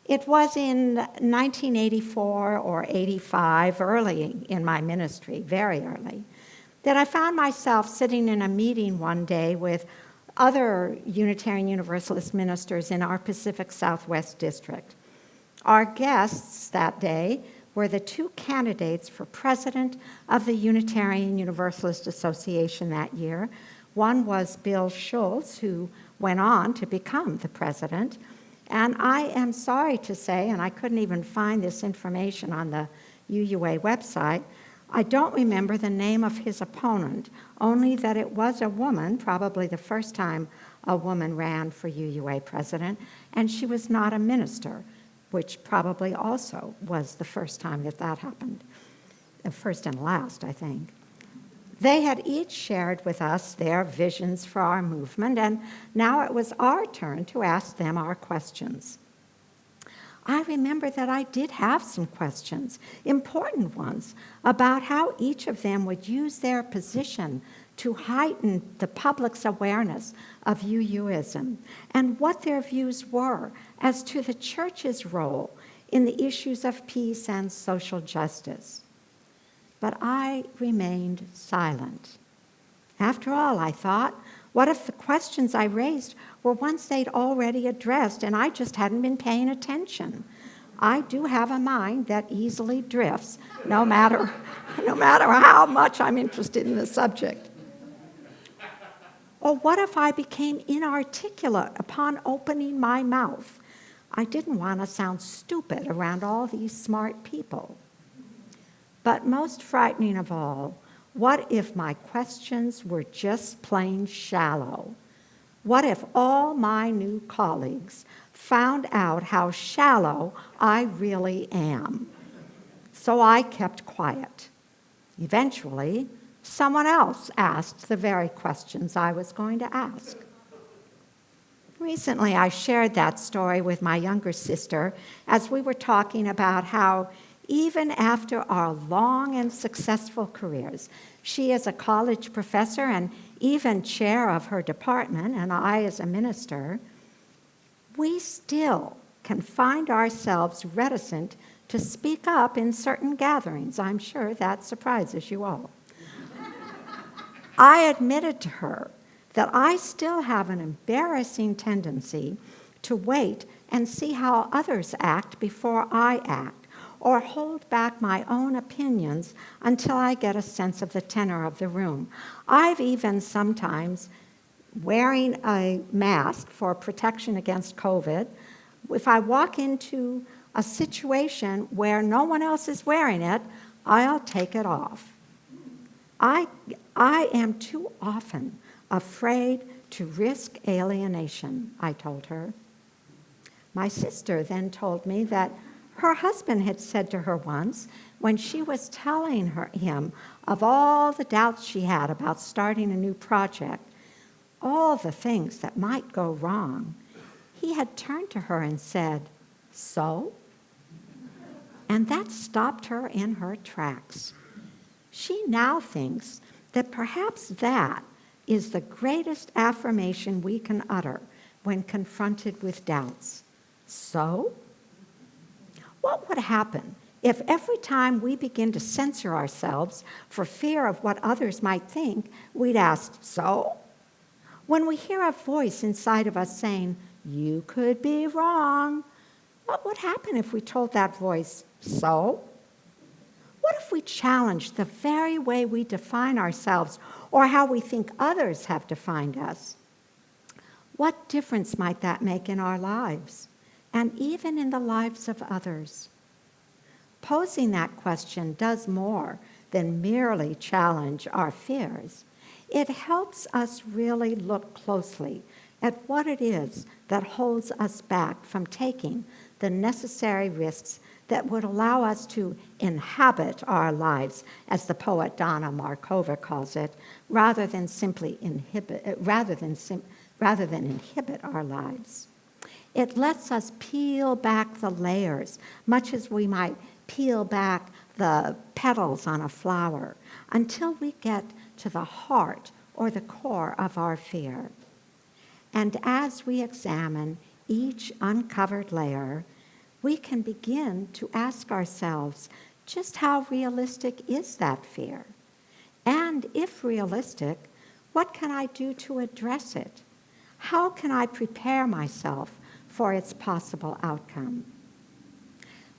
It was in 1984 or 85, early in my ministry, very early, that I found myself sitting in a meeting one day with other Unitarian Universalist ministers in our Pacific Southwest district. Our guests that day were the two candidates for president of the Unitarian Universalist Association that year. One was Bill Schultz, who went on to become the president. And I am sorry to say, and I couldn't even find this information on the UUA website, I don't remember the name of his opponent, only that it was a woman, probably the first time a woman ran for UUA president, and she was not a minister, which probably also was the first time that happened. The first and last, I think. They had each shared with us their visions for our movement, and now it was our turn to ask them our questions. I remember that I did have some questions, important ones, about how each of them would use their position to heighten the public's awareness of UUism and what their views were as to the church's role in the issues of peace and social justice. But I remained silent. After all, I thought, what if the questions I raised were ones they'd already addressed and I just hadn't been paying attention? I do have a mind that easily drifts, no matter how much I'm interested in the subject. Or what if I became inarticulate upon opening my mouth? I didn't want to sound stupid around all these smart people. But most frightening of all, what if my questions were just plain shallow? What if all my new colleagues found out how shallow I really am? So I kept quiet. Eventually, someone else asked the very questions I was going to ask. Recently, I shared that story with my younger sister as we were talking about how even after our long and successful careers, she as a college professor and even chair of her department, and I as a minister, we still can find ourselves reticent to speak up in certain gatherings. I'm sure that surprises you all. I admitted to her that I still have an embarrassing tendency to wait and see how others act before I act, or hold back my own opinions until I get a sense of the tenor of the room. I've even sometimes, wearing a mask for protection against COVID, if I walk into a situation where no one else is wearing it, I'll take it off. I am too often afraid to risk alienation, I told her. My sister then told me that her husband had said to her once, when she was telling him of all the doubts she had about starting a new project, all the things that might go wrong, he had turned to her and said, "So?" And that stopped her in her tracks. She now thinks that perhaps that is the greatest affirmation we can utter when confronted with doubts. So? What would happen if every time we begin to censor ourselves for fear of what others might think, we'd ask, "So?" When we hear a voice inside of us saying, "You could be wrong," what would happen if we told that voice, "So?" What if we challenged the very way we define ourselves or how we think others have defined us? What difference might that make in our lives, and even in the lives of others? Posing that question does more than merely challenge our fears. It helps us really look closely at what it is that holds us back from taking the necessary risks that would allow us to inhabit our lives, as the poet Donna Markova calls it, rather than inhibit our lives. It lets us peel back the layers, much as we might peel back the petals on a flower, until we get to the heart or the core of our fear. And as we examine each uncovered layer, we can begin to ask ourselves, just how realistic is that fear? And if realistic, what can I do to address it? How can I prepare myself for its possible outcome?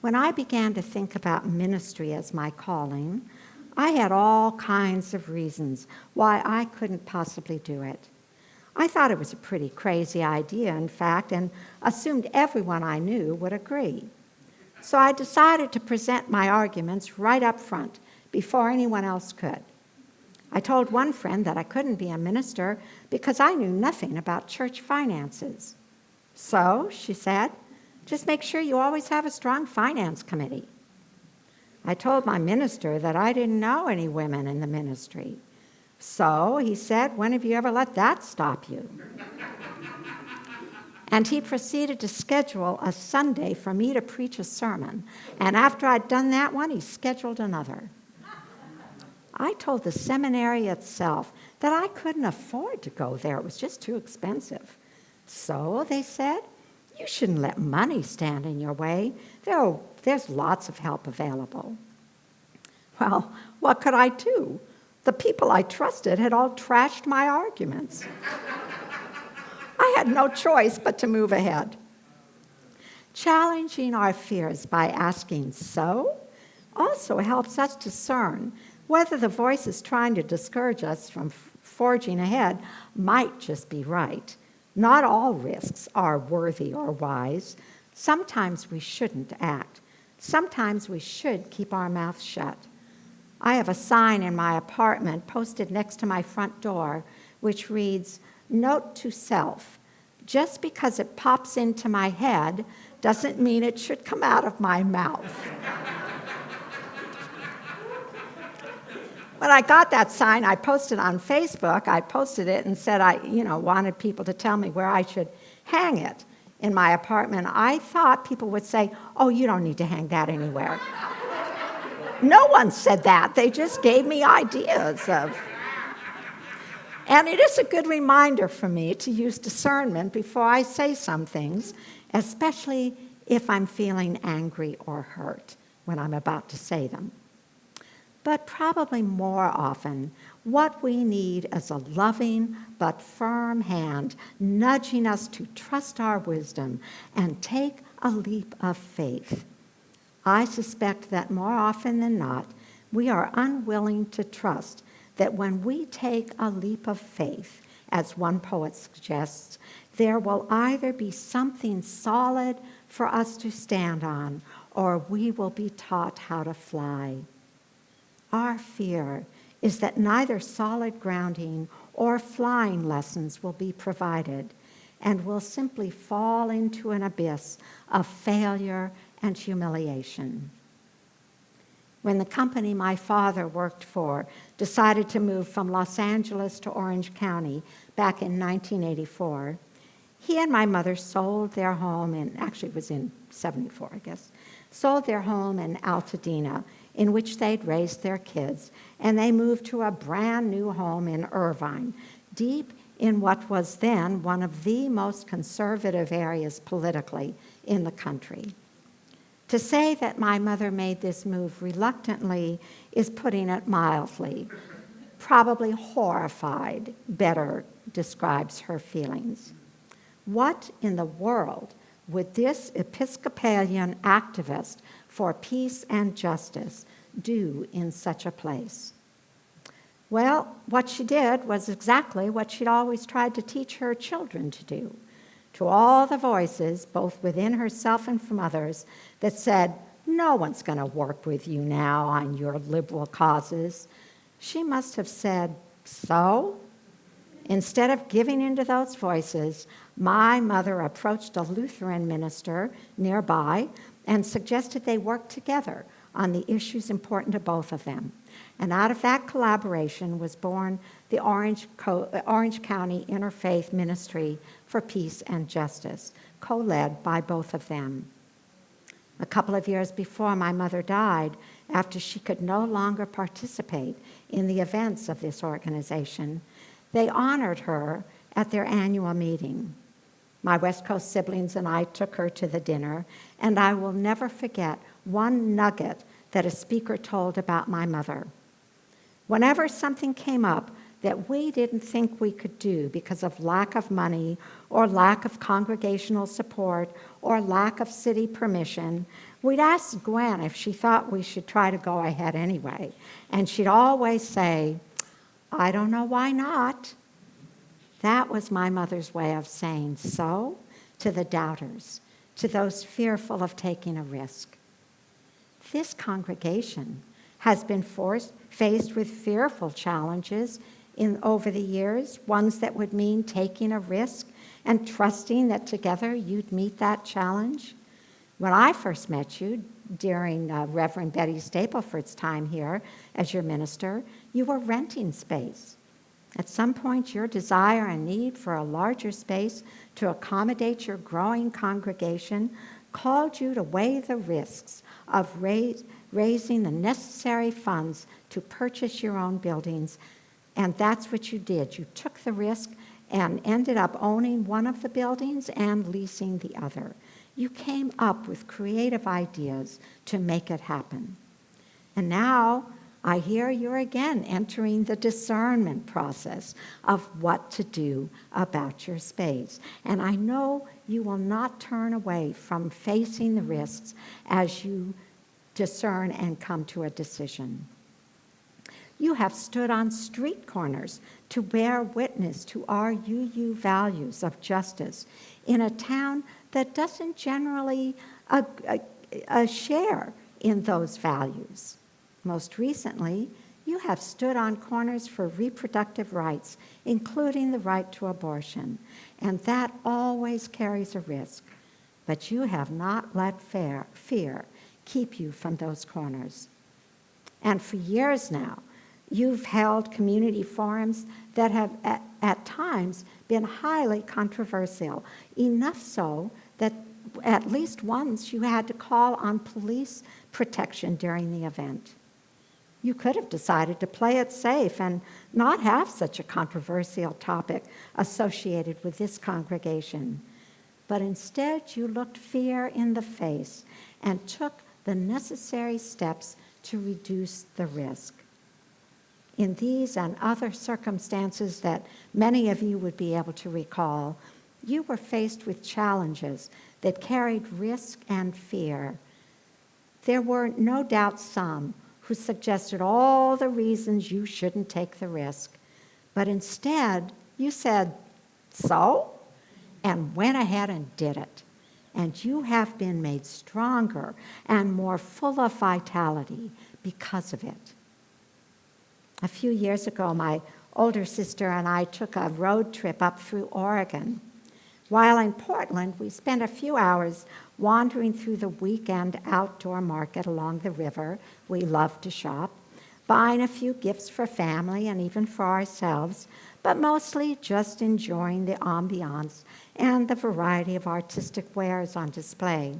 When I began to think about ministry as my calling, I had all kinds of reasons why I couldn't possibly do it. I thought it was a pretty crazy idea, in fact, and assumed everyone I knew would agree. So I decided to present my arguments right up front, before anyone else could. I told one friend that I couldn't be a minister because I knew nothing about church finances. So, she said, just make sure you always have a strong finance committee. I told my minister that I didn't know any women in the ministry. So, he said, when have you ever let that stop you? And he proceeded to schedule a Sunday for me to preach a sermon. And after I'd done that one, he scheduled another. I told the seminary itself that I couldn't afford to go there. It was just too expensive. So they said, you shouldn't let money stand in your way. There's lots of help available. Well, what could I do? The people I trusted had all trashed my arguments. I had no choice but to move ahead. Challenging our fears by asking so also helps us discern whether the voices trying to discourage us from forging ahead might just be right. Not all risks are worthy or wise. Sometimes we shouldn't act. Sometimes we should keep our mouth shut. I have a sign in my apartment posted next to my front door which reads, "Note to self, just because it pops into my head doesn't mean it should come out of my mouth." When I got that sign, I posted on Facebook. I posted it and said I wanted people to tell me where I should hang it in my apartment. I thought people would say, "Oh, you don't need to hang that anywhere." No one said that. They just gave me ideas of. And it is a good reminder for me to use discernment before I say some things, especially if I'm feeling angry or hurt when I'm about to say them. But probably more often, what we need is a loving but firm hand nudging us to trust our wisdom and take a leap of faith. I suspect that more often than not, we are unwilling to trust that when we take a leap of faith, as one poet suggests, there will either be something solid for us to stand on, or we will be taught how to fly. Our fear is that neither solid grounding or flying lessons will be provided, and we'll simply fall into an abyss of failure and humiliation. When the company my father worked for decided to move from Los Angeles to Orange County back in 1984, he and my mother sold their home actually it was in 74, I guess, sold their home in Altadena, in which they'd raised their kids, and they moved to a brand new home in Irvine, deep in what was then one of the most conservative areas politically in the country. To say that my mother made this move reluctantly is putting it mildly. Probably horrified better describes her feelings. What in the world would this Episcopalian activist for peace and justice do in such a place? Well, what she did was exactly what she'd always tried to teach her children to do. To all the voices, both within herself and from others, that said, "No one's going to work with you now on your liberal causes," she must have said, "So?" Instead of giving in to those voices, my mother approached a Lutheran minister nearby and suggested they work together on the issues important to both of them. And out of that collaboration was born the Orange County Interfaith Ministry for Peace and Justice, co-led by both of them. A couple of years before my mother died, after she could no longer participate in the events of this organization, they honored her at their annual meeting. My West Coast siblings and I took her to the dinner, and I will never forget one nugget that a speaker told about my mother. Whenever something came up that we didn't think we could do because of lack of money or lack of congregational support or lack of city permission, we'd ask Gwen if she thought we should try to go ahead anyway. And she'd always say, "I don't know why not." That was my mother's way of saying so to the doubters, to those fearful of taking a risk. This congregation has been faced with fearful challenges over the years, ones that would mean taking a risk and trusting that together you'd meet that challenge. When I first met you during Reverend Betty Stapleford's time here as your minister, you were renting space. At some point, your desire and need for a larger space to accommodate your growing congregation called you to weigh the risks of raising the necessary funds to purchase your own buildings. And that's what you did. You took the risk and ended up owning one of the buildings and leasing the other. You came up with creative ideas to make it happen. And now I hear you're again entering the discernment process of what to do about your space. And I know you will not turn away from facing the risks as you discern and come to a decision. You have stood on street corners to bear witness to our UU values of justice in a town that doesn't generally share in those values. Most recently, you have stood on corners for reproductive rights, including the right to abortion, and that always carries a risk. But you have not let fear keep you from those corners. And for years now, you've held community forums that have at times been highly controversial, enough so that at least once you had to call on police protection during the event. You could have decided to play it safe and not have such a controversial topic associated with this congregation. But instead, you looked fear in the face and took the necessary steps to reduce the risk. In these and other circumstances that many of you would be able to recall, you were faced with challenges that carried risk and fear. There were no doubt some who suggested all the reasons you shouldn't take the risk, but instead you said, "So?" and went ahead and did it. And you have been made stronger and more full of vitality because of it. A few years ago, my older sister and I took a road trip up through Oregon. While in Portland, we spent a few hours wandering through the weekend outdoor market along the river. We love to shop, buying a few gifts for family and even for ourselves, but mostly just enjoying the ambiance and the variety of artistic wares on display.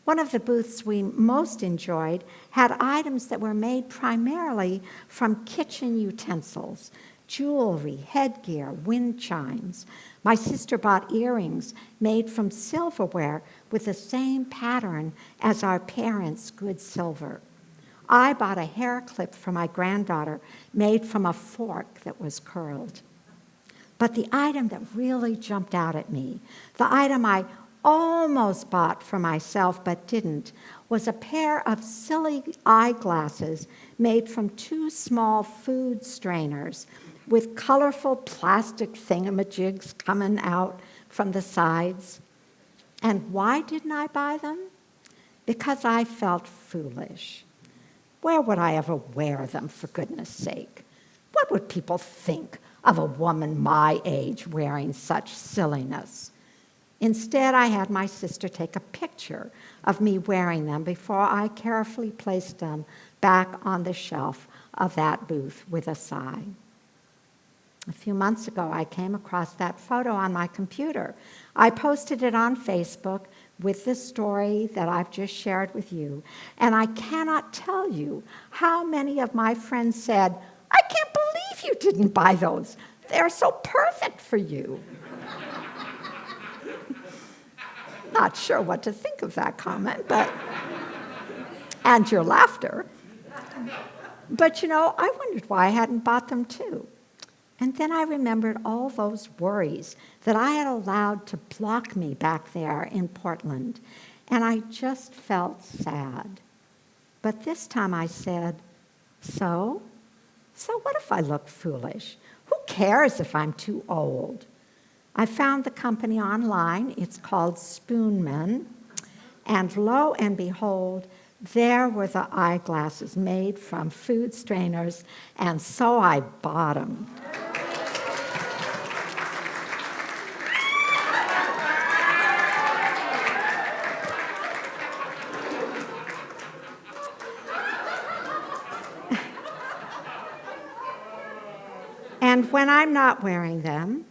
One of the booths we most enjoyed had items that were made primarily from kitchen utensils, jewelry, headgear, wind chimes. My sister bought earrings made from silverware with the same pattern as our parents' good silver. I bought a hair clip for my granddaughter made from a fork that was curled. But the item that really jumped out at me, the item I almost bought for myself but didn't, was a pair of silly eyeglasses made from two small food strainers with colorful plastic thingamajigs coming out from the sides. And why didn't I buy them? Because I felt foolish. Where would I ever wear them, for goodness sake? What would people think of a woman my age wearing such silliness? Instead, I had my sister take a picture of me wearing them before I carefully placed them back on the shelf of that booth with a sigh. A few months ago, I came across that photo on my computer. I posted it on Facebook with the story that I've just shared with you, and I cannot tell you how many of my friends said, "I can't believe you didn't buy those. They're so perfect for you." not sure what to think of that comment, but, and your laughter. But I wondered why I hadn't bought them too. And then I remembered all those worries that I had allowed to block me back there in Portland, and I just felt sad. But this time I said, so what if I look foolish? Who cares if I'm too old? I found the company online. It's called Spoonman. And lo and behold, there were the eyeglasses made from food strainers, and so I bought them. And when I'm not wearing them,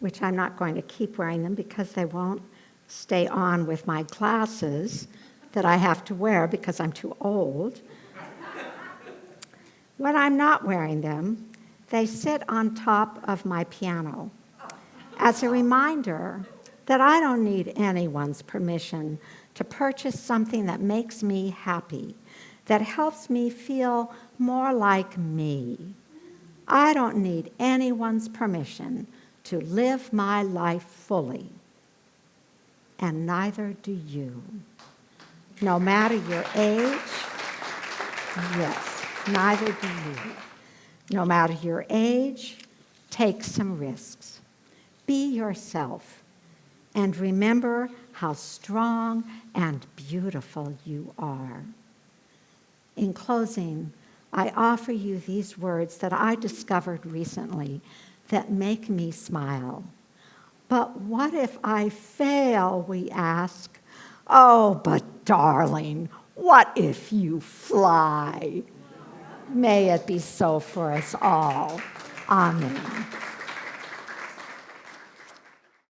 which I'm not going to keep wearing them because they won't stay on with my glasses that I have to wear because I'm too old. When I'm not wearing them, they sit on top of my piano as a reminder that I don't need anyone's permission to purchase something that makes me happy, that helps me feel more like me. I don't need anyone's permission to live my life fully, and neither do you. No matter your age, yes, neither do you. No matter your age, take some risks. Be yourself, and remember how strong and beautiful you are. In closing, I offer you these words that I discovered recently that make me smile. But what if I fail, we ask? Oh, but darling, what if you fly? May it be so for us all. Amen.